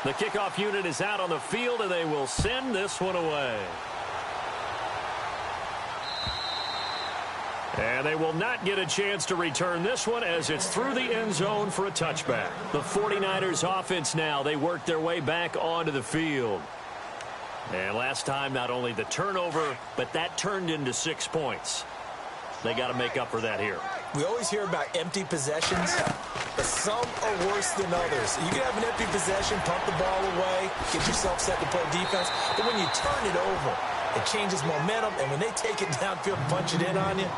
The kickoff unit is out on the field, and they will send this one away. And they will not get a chance to return this one as it's through the end zone for a touchback. The 49ers offense now, they work their way back onto the field. And last time, not only the turnover, but that turned into 6 points. They got to make up for that here. We always hear about empty possessions, but some are worse than others. You can have an empty possession, pump the ball away, get yourself set to play defense, but when you turn it over, it changes momentum, and when they take it downfield and punch it in on you,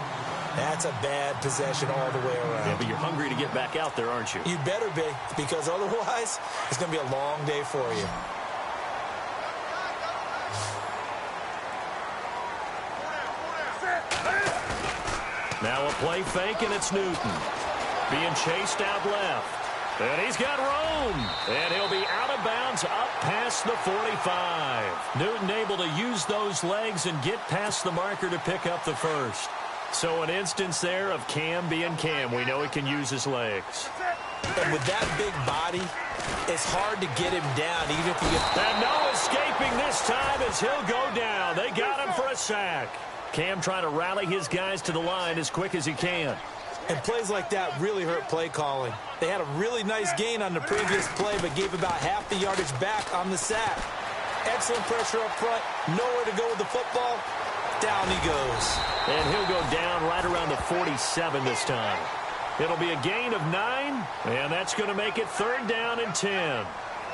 that's a bad possession all the way around. Yeah, but you're hungry to get back out there, aren't you? You better be, because otherwise, it's going to be a long day for you. Now a play fake, and it's Newton. Being chased out left. And he's got room. And he'll be out of bounds up past the 45. Newton able to use those legs and get past the marker to pick up the first. So an instance there of Cam being Cam. We know he can use his legs. And with that big body, it's hard to get him down, even if you get... And no escaping this time as he'll go down. They got him for a sack. Cam trying to rally his guys to the line as quick as he can. And plays like that really hurt play calling. They had a really nice gain on the previous play, but gave about half the yardage back on the sack. Excellent pressure up front. Nowhere to go with the football. Down he goes. And he'll go down right around the 47 this time. It'll be a gain of 9, and that's going to make it 3rd down and 10.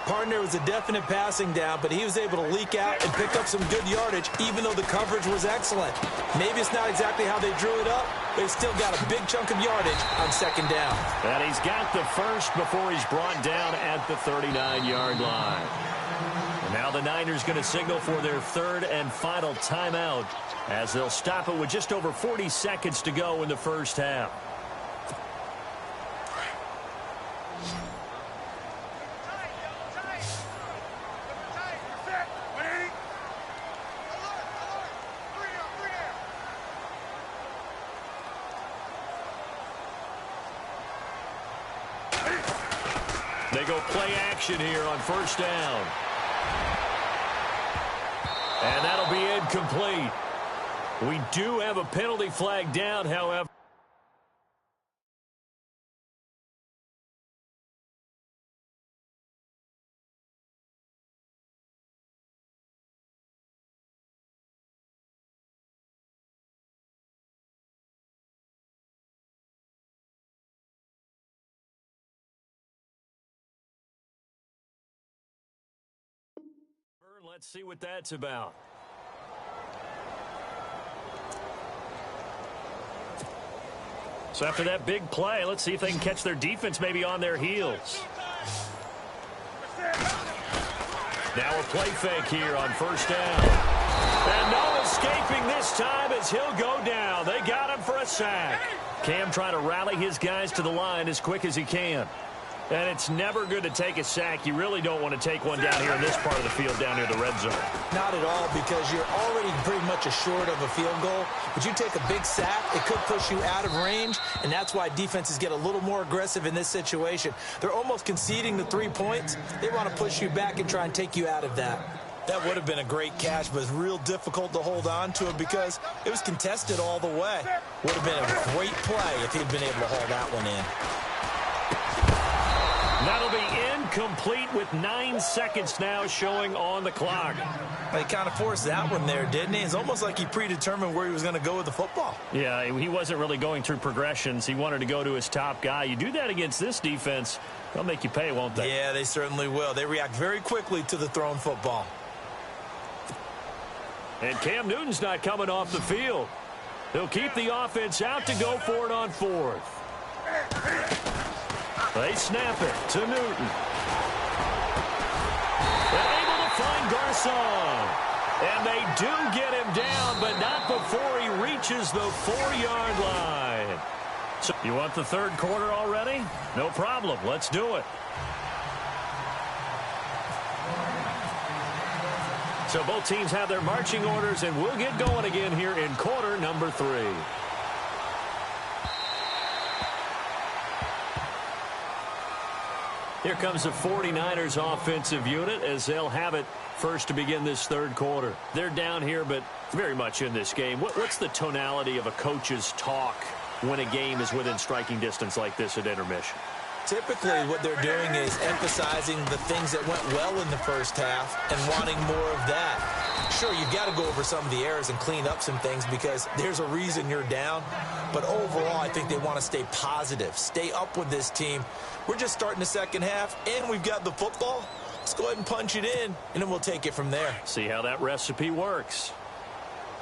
Partner was a definite passing down, but he was able to leak out and pick up some good yardage, even though the coverage was excellent. Maybe it's not exactly how they drew it up, but he still got a big chunk of yardage on 2nd down. And he's got the first before he's brought down at the 39-yard line. And now the Niners going to signal for their 3rd and final timeout as they'll stop it with just over 40 seconds to go in the first half. They go play action here on 1st down. And that'll be incomplete. We do have a penalty flag down, however. Let's see what that's about. So after that big play, let's see if they can catch their defense maybe on their heels. Now a play fake here on 1st down. And no escaping this time as he'll go down. They got him for a sack. Cam trying to rally his guys to the line as quick as he can. And it's never good to take a sack. You really don't want to take one down here in this part of the field down near the red zone. Not at all, because you're already pretty much assured of a field goal. But you take a big sack, it could push you out of range, and that's why defenses get a little more aggressive in this situation. They're almost conceding the 3 points. They want to push you back and try and take you out of that. That would have been a great catch, but it's real difficult to hold on to it because it was contested all the way. Would have been a great play if he'd been able to haul that one in. That'll be incomplete with 9 seconds now showing on the clock. He kind of forced that one there, didn't he? It's almost like he predetermined where he was going to go with the football. Yeah, he wasn't really going through progressions. He wanted to go to his top guy. You do that against this defense, they'll make you pay, won't they? Yeah, they certainly will. They react very quickly to the thrown football. And Cam Newton's not coming off the field. He'll keep the offense out to go for it on 4th. They snap it to Newton. They're able to find Garcon. And they do get him down, but not before he reaches the 4-yard line. So you want the 3rd quarter already? No problem. Let's do it. So both teams have their marching orders, and we'll get going again here in quarter number 3. Here comes the 49ers offensive unit as they'll have it first to begin this third quarter. They're down here, but very much in this game. What's the tonality of a coach's talk when a game is within striking distance like this at intermission? Typically, what they're doing is emphasizing the things that went well in the first half and wanting more of that. Sure, you've got to go over some of the errors and clean up some things because there's a reason you're down. But overall, I think they want to stay positive, stay up with this team. We're just starting the second half, and we've got the football. Let's go ahead and punch it in, and then we'll take it from there. See how that recipe works.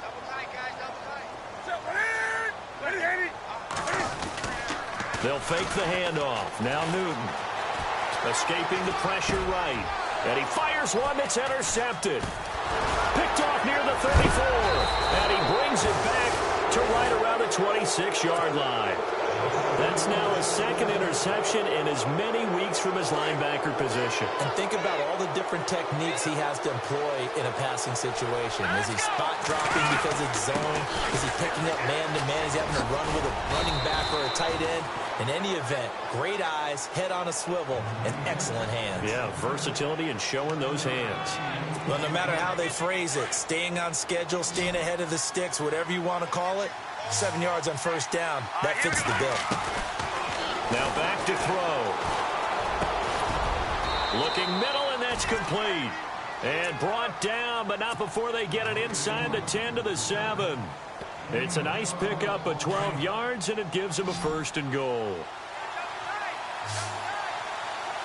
Double tight, guys, double tight. They'll fake the handoff. Now Newton. Escaping the pressure right. And he fires one that's intercepted. Picked off near the 34. And he brings it back to right around the 26-yard line. That's now his second interception in as many weeks from his linebacker position. And think about all the different techniques he has to employ in a passing situation. Is he spot dropping because it's zone? Is he picking up man-to-man? Is he having to run with a running back or a tight end? In any event, great eyes, head on a swivel, and excellent hands. Yeah, versatility and showing those hands. Well, no matter how they phrase it, staying on schedule, staying ahead of the sticks, whatever you want to call it, 7 yards on first down, that fits the bill. Now back to throw. Looking middle, and that's complete. And brought down, but not before they get it inside the 10 to the 7. It's a nice pickup of 12 yards, and it gives them a first and goal.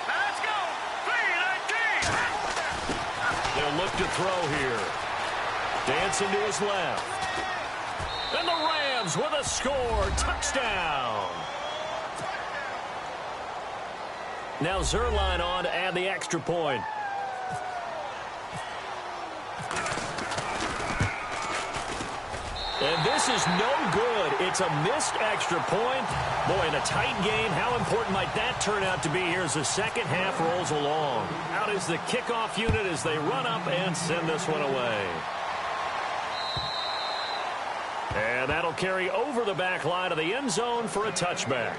Let's go. 3-19. They'll look to throw here. Dancing to his left. And the Rams with a score. Touchdown. Now Zerline on to add the extra point. And this is no good. It's a missed extra point. Boy, in a tight game, how important might that turn out to be here as the second half rolls along? Out is the kickoff unit as they run up and send this one away. And that'll carry over the back line of the end zone for a touchback.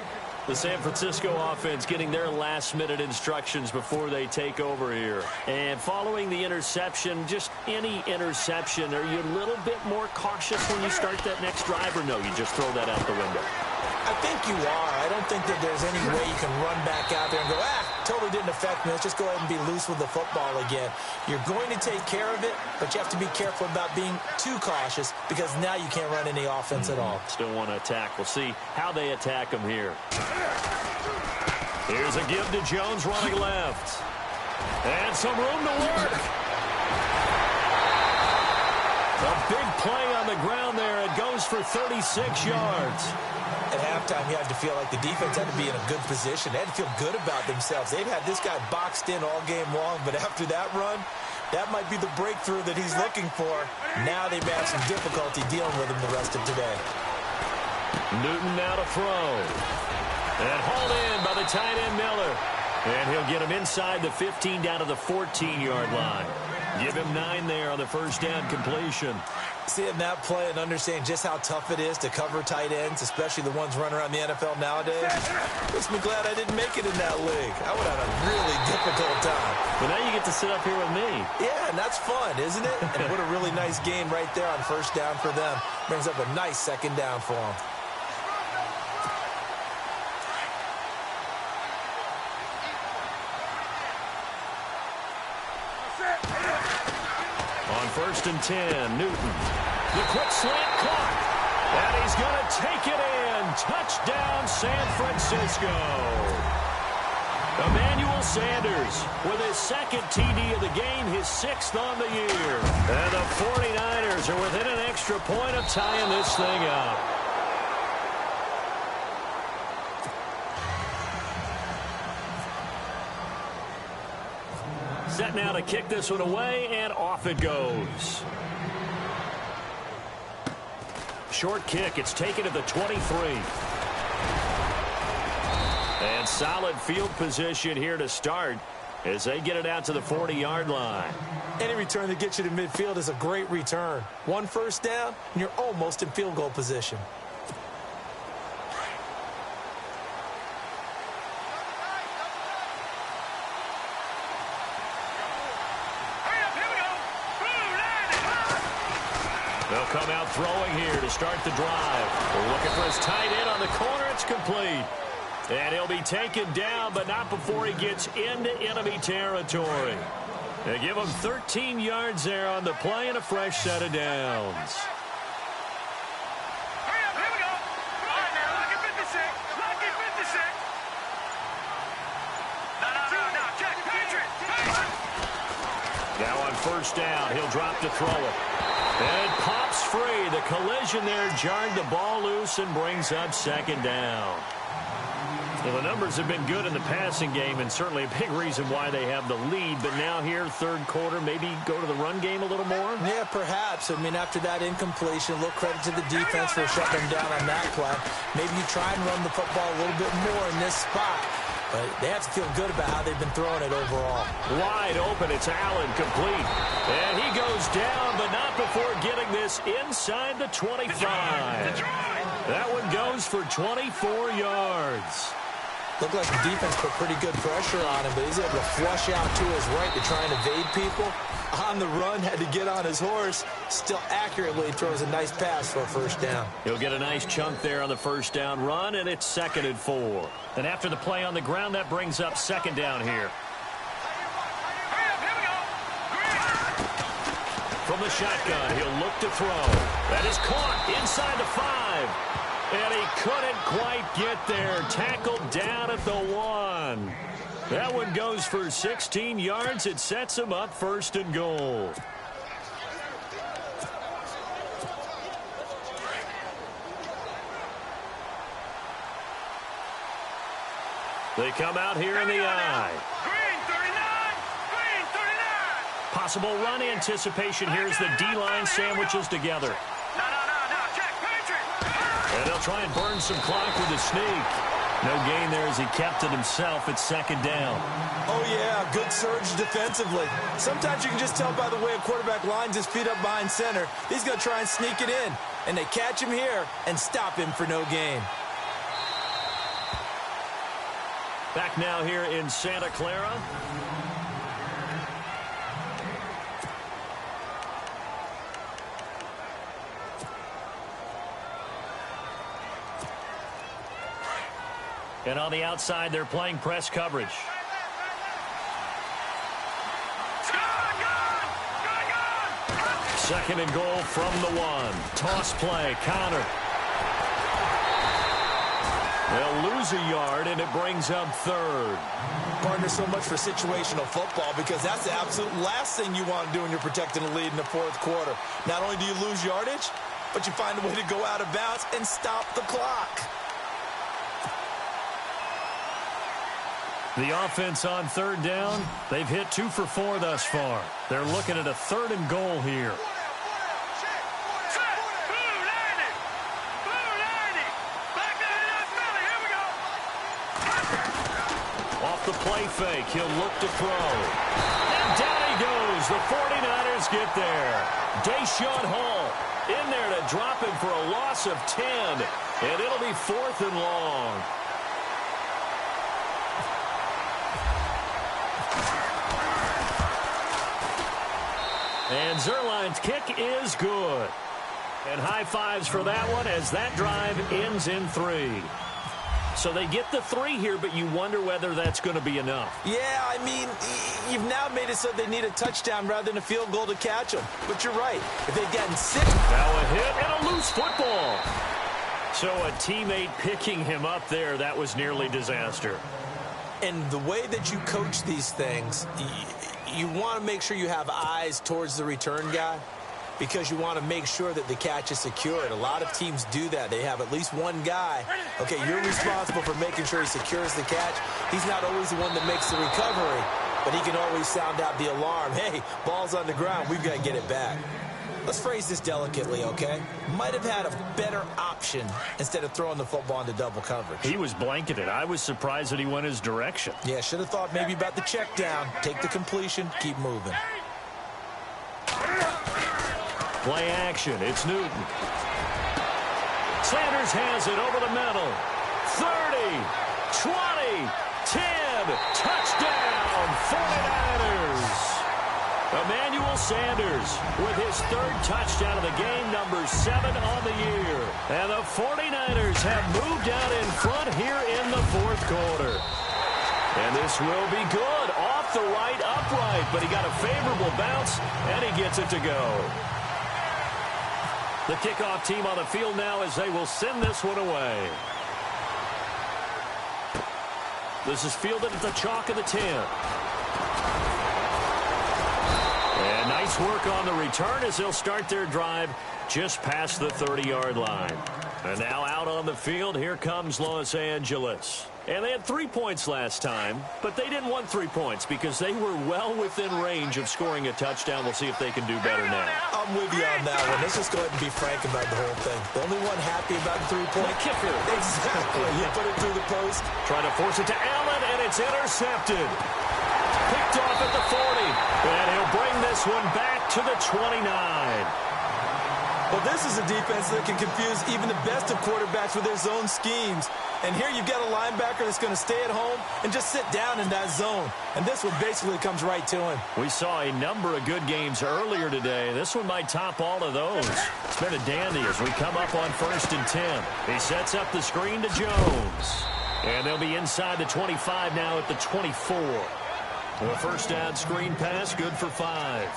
The San Francisco offense getting their last-minute instructions before they take over here. And following the interception, just any interception, are you a little bit more cautious when you start that next drive, or no, you just throw that out the window? I think you are. I don't think that there's any way you can run back out there and go, totally didn't affect me. Let's just go ahead and be loose with the football again. You're going to take care of it, but you have to be careful about being too cautious because now you can't run any offense at all. Still want to attack. We'll see how they attack them here. Here's a give to Jones running left. And some room to work. A big play on the ground there. It goes for 36 yards. At halftime, you had to feel like the defense had to be in a good position. They had to feel good about themselves. They've had this guy boxed in all game long, but after that run, that might be the breakthrough that he's looking for. Now they may have some difficulty dealing with him the rest of today. Newton now to throw. And hauled in by the tight end Miller. And he'll get him inside the 15 down to the 14-yard line. Give him 9 there on the first down completion. Seeing that play and understanding just how tough it is to cover tight ends, especially the ones running around the NFL nowadays, makes me glad I didn't make it in that league. I would have a really difficult time. But now you get to sit up here with me. Yeah, and that's fun, isn't it? And what a really nice gain right there on first down for them. Brings up a nice second down for them. On first and 10, Newton. The quick slant caught. And he's going to take it in. Touchdown, San Francisco. Emmanuel Sanders with his second TD of the game, his 6th on the year. And the 49ers are within an extra point of tying this thing up. Set now to kick this one away, and off it goes. Short kick. It's taken to the 23. And solid field position here to start as they get it out to the 40-yard line. Any return that gets you to midfield is a great return. One first down, and you're almost in field goal position. They'll come out throwing here to start the drive. We're looking for his tight end on the corner. It's complete. And he'll be taken down, but not before he gets into enemy territory. They give him 13 yards there on the play and a fresh set of downs. Hurry up, here we go. All right, now, look at 56. Look at 56. No, check. Patriot. Now on first down, he'll drop to throw it. And it pops free. The collision there jarred the ball loose and brings up second down. Well, the numbers have been good in the passing game, and certainly a big reason why they have the lead. But now here, third quarter, maybe go to the run game a little more? Yeah, perhaps. I mean, after that incompletion, a little credit to the defense for shutting them down on that play. Maybe you try and run the football a little bit more in this spot. But they have to feel good about how they've been throwing it overall. Wide open, it's Allen, complete. And he goes down, but not before getting this inside the 25. That one goes for 24 yards. Looked like the defense put pretty good pressure on him, but he's able to flush out to his right to try and evade people. On the run, had to get on his horse. Still accurately throws a nice pass for a first down. He'll get a nice chunk there on the first down run, and it's 2nd and 4. And after the play on the ground, that brings up second down here. From the shotgun, he'll look to throw. That is caught inside the 5. And he couldn't quite get there. Tackled down at the 1. That one goes for 16 yards. It sets him up 1st and goal. They come out here in the eye. Green 39. Green 39. Possible run anticipation here as the D-line sandwiches together. No, check. Patriot. And they'll try and burn some clock with a sneak. No gain there as he kept it himself at second down. Oh, yeah, good surge defensively. Sometimes you can just tell by the way a quarterback lines his feet up behind center. He's going to try and sneak it in. And they catch him here and stop him for no gain. Back now here in Santa Clara. And on the outside, they're playing press coverage. Second and goal from the 1. Toss play, counter. They'll lose a yard, and it brings up 3rd. Partner, so much for situational football because that's the absolute last thing you want to do when you're protecting a lead in the 4th quarter. Not only do you lose yardage, but you find a way to go out of bounds and stop the clock. The offense on 3rd down, they've hit 2 for 4 thus far. They're looking at a 3rd and goal here. Off the play fake, he'll look to throw. And down he goes. The 49ers get there. Deshaun Hall in there to drop him for a loss of 10. And it'll be 4th and long. And Zerline's kick is good. And high fives for that one as that drive ends in 3. So they get the 3 here, but you wonder whether that's going to be enough. Yeah, I mean, you've now made it so they need a touchdown rather than a field goal to catch them. But you're right. If they'd gotten 6... Now a hit and a loose football. So a teammate picking him up there, that was nearly disaster. And the way that you coach these things, you want to make sure you have eyes towards the return guy because you want to make sure that the catch is secured. A lot of teams do that. They have at least one guy. Okay, you're responsible for making sure he secures the catch. He's not always the one that makes the recovery, but he can always sound out the alarm. Hey, ball's on the ground. We've got to get it back. Let's phrase this delicately, okay? Might have had a better option instead of throwing the football into double coverage. He was blanketed. I was surprised that he went his direction. Yeah, should have thought maybe about the check down. Take the completion, keep moving. Play action. It's Newton. Sanders has it over the middle. 30, 20, 10. Touchdown, 49ers. Emmanuel Sanders with his third touchdown of the game, number 7 on the year. And the 49ers have moved out in front here in the fourth quarter. And this will be good. Off the right upright, but he got a favorable bounce, and he gets it to go. The kickoff team on the field now as they will send this one away. This is fielded at the chalk of the 10. And nice work on the return as they'll start their drive just past the 30-yard line. And now out on the field, here comes Los Angeles. And they had 3 points last time, but they didn't want 3 points because they were well within range of scoring a touchdown. We'll see if they can do better now. I'm with you on that one. Let's just go ahead and be frank about the whole thing. The only one happy about the 3-point kicker. Exactly. You put it through the post. Trying to force it to Allen, and it's intercepted. Picked off at the 40, and he'll bring this one back to the 29. Well, this is a defense that can confuse even the best of quarterbacks with their zone schemes. And here you've got a linebacker that's going to stay at home and just sit down in that zone. And this one basically comes right to him. We saw a number of good games earlier today. This one might top all of those. It's been a dandy as we come up on 1st and 10. He sets up the screen to Jones. And they'll be inside the 25 now at the 24. Well, first down screen pass, good for 5.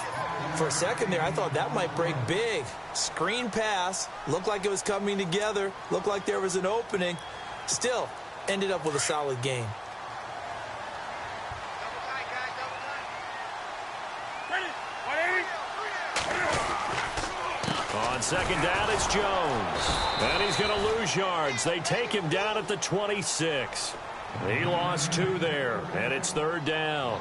For a second there, I thought that might break big. Screen pass, looked like it was coming together, looked like there was an opening. Still, ended up with a solid game. On second down, it's Jones. And he's going to lose yards. They take him down at the 26. He lost 2 there, and it's 3rd down.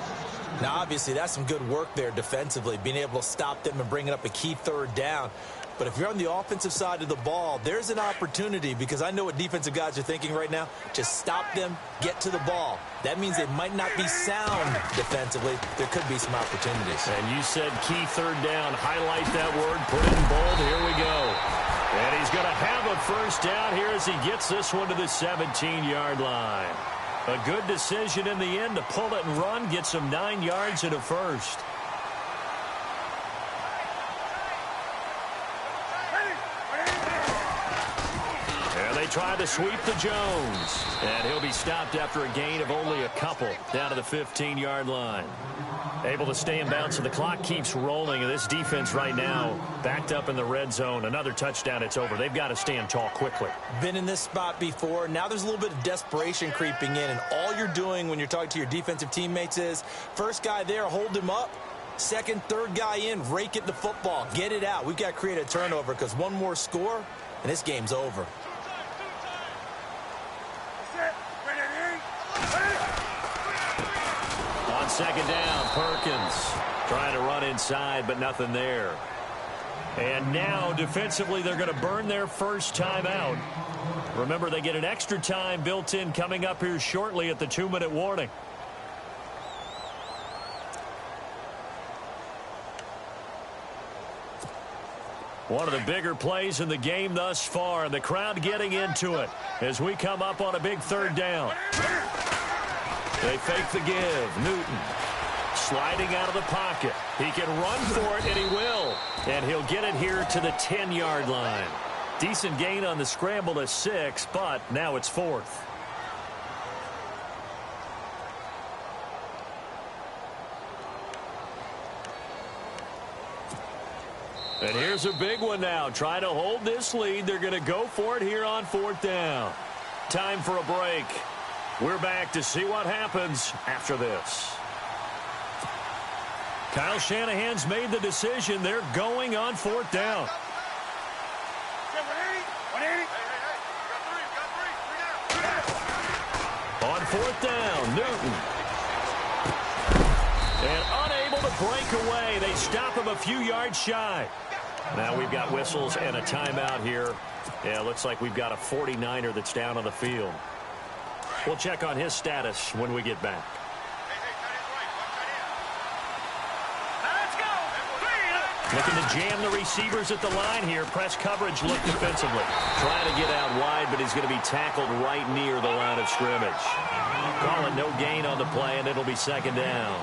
Now, obviously, that's some good work there defensively, being able to stop them and bringing up a key 3rd down. But if you're on the offensive side of the ball, there's an opportunity, because I know what defensive guys are thinking right now. Just stop them, get to the ball. That means they might not be sound defensively. There could be some opportunities. And you said key 3rd down. Highlight that word, put it in bold. Here we go. And he's going to have a first down here as he gets this one to the 17-yard line. A good decision in the end to pull it and run, get some 9 yards and a first. And they try to sweep to Jones. And he'll be stopped after a gain of only a couple down to the 15-yard line. Able to stay in bounds, so the clock keeps rolling. And this defense right now backed up in the red zone. Another touchdown, it's over. They've got to stand tall quickly. Been in this spot before. Now there's a little bit of desperation creeping in. And all you're doing when you're talking to your defensive teammates is, first guy there, hold him up. Second, third guy in, rake it the football. Get it out. We've got to create a turnover because one more score, and this game's over. On second down, Perkins trying to run inside, but nothing there. And now, defensively, they're going to burn their first time out. Remember, they get an extra time built in coming up here shortly at the 2-minute warning. One of the bigger plays in the game thus far, and the crowd getting into it as we come up on a big 3rd down. They fake the give. Newton sliding out of the pocket. He can run for it, and he will. And he'll get it here to the 10-yard line. Decent gain on the scramble to 6, but now it's 4th. And here's a big one now. Trying to hold this lead. They're going to go for it here on 4th down. Time for a break. We're back to see what happens after this. Kyle Shanahan's made the decision. They're going on 4th down. On 4th down, Newton. And unable to break away. They stop him a few yards shy. Now we've got whistles and a timeout here. Yeah, looks like we've got a 49er that's down on the field. We'll check on his status when we get back. Looking to jam the receivers at the line here. Press coverage look defensively. Trying to get out wide, but he's going to be tackled right near the line of scrimmage. Call it no gain on the play, and it'll be 2nd down.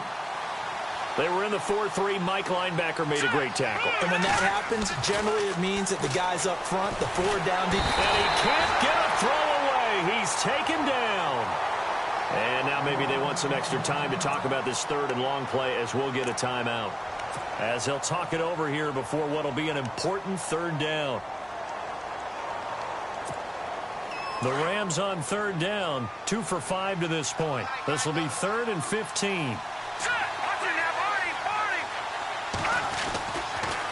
They were in the 4-3. Mike linebacker made a great tackle. And when that happens, generally it means that the guys up front, the forward down deep. And he can't get a throw away. He's taken down. And now maybe they want some extra time to talk about this third and long play as we'll get a timeout. As he'll talk it over here before what will be an important third down. The Rams on third down, 2 for 5 to this point. This will be 3rd and 15.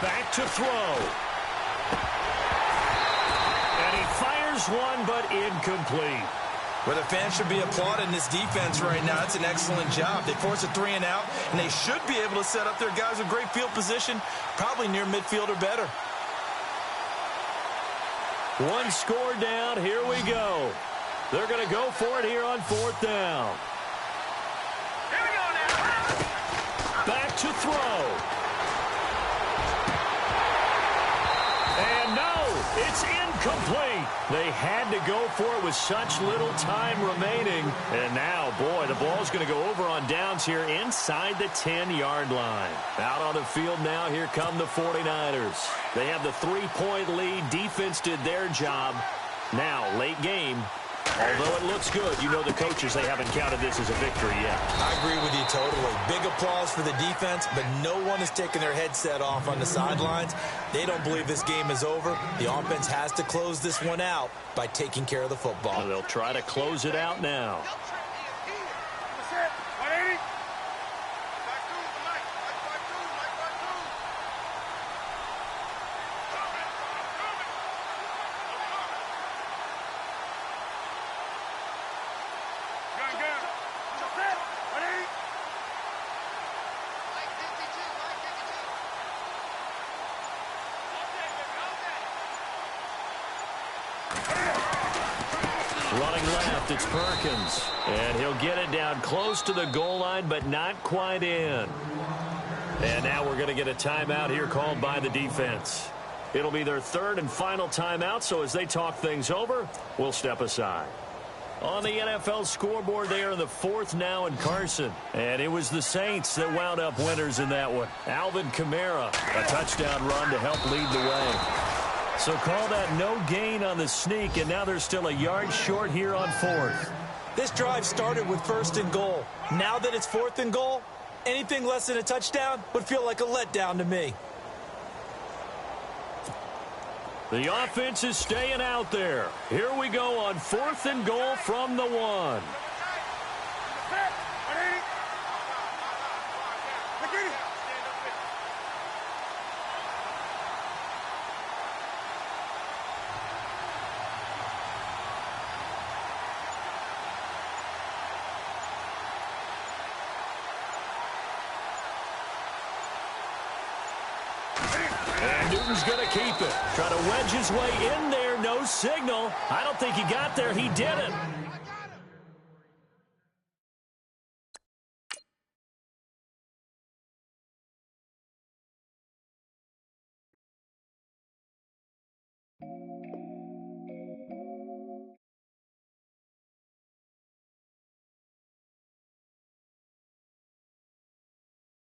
Back to throw. And he fires one, but incomplete. Well, the fans should be applauding this defense right now. It's an excellent job. They force a 3 and out, and they should be able to set up their guys with great field position, probably near midfield or better. One score down. Here we go. They're going to go for it here on 4th down. Here we go now. Back to throw. And no, it's incomplete. They had to go for it with such little time remaining. And now, boy, the ball's going to go over on downs here inside the 10-yard line. Out on the field now, here come the 49ers. They have the 3-point lead. Defense did their job. Now, late game. Although it looks good, you know the coaches, they haven't counted this as a victory yet. I agree with you totally. Big applause for the defense, but no one is taking their headset off on the sidelines. They don't believe this game is over. The offense has to close this one out by taking care of the football. They'll try to close it out now. Running left, it's Perkins. And he'll get it down close to the goal line, but not quite in. And now we're going to get a timeout here called by the defense. It'll be their 3rd and final timeout, so as they talk things over, we'll step aside. On the NFL scoreboard, they are in the 4th now in Carson. And it was the Saints that wound up winners in that one. Alvin Kamara, a touchdown run to help lead the way. So call that no gain on the sneak, and now they're still a yard short here on 4th. This drive started with 1st and goal. Now that it's 4th and goal, anything less than a touchdown would feel like a letdown to me. The offense is staying out there. Here we go on 4th and goal from the 1. And Newton's going to keep it. Try to wedge his way in there. No signal. I don't think he got there. He did it.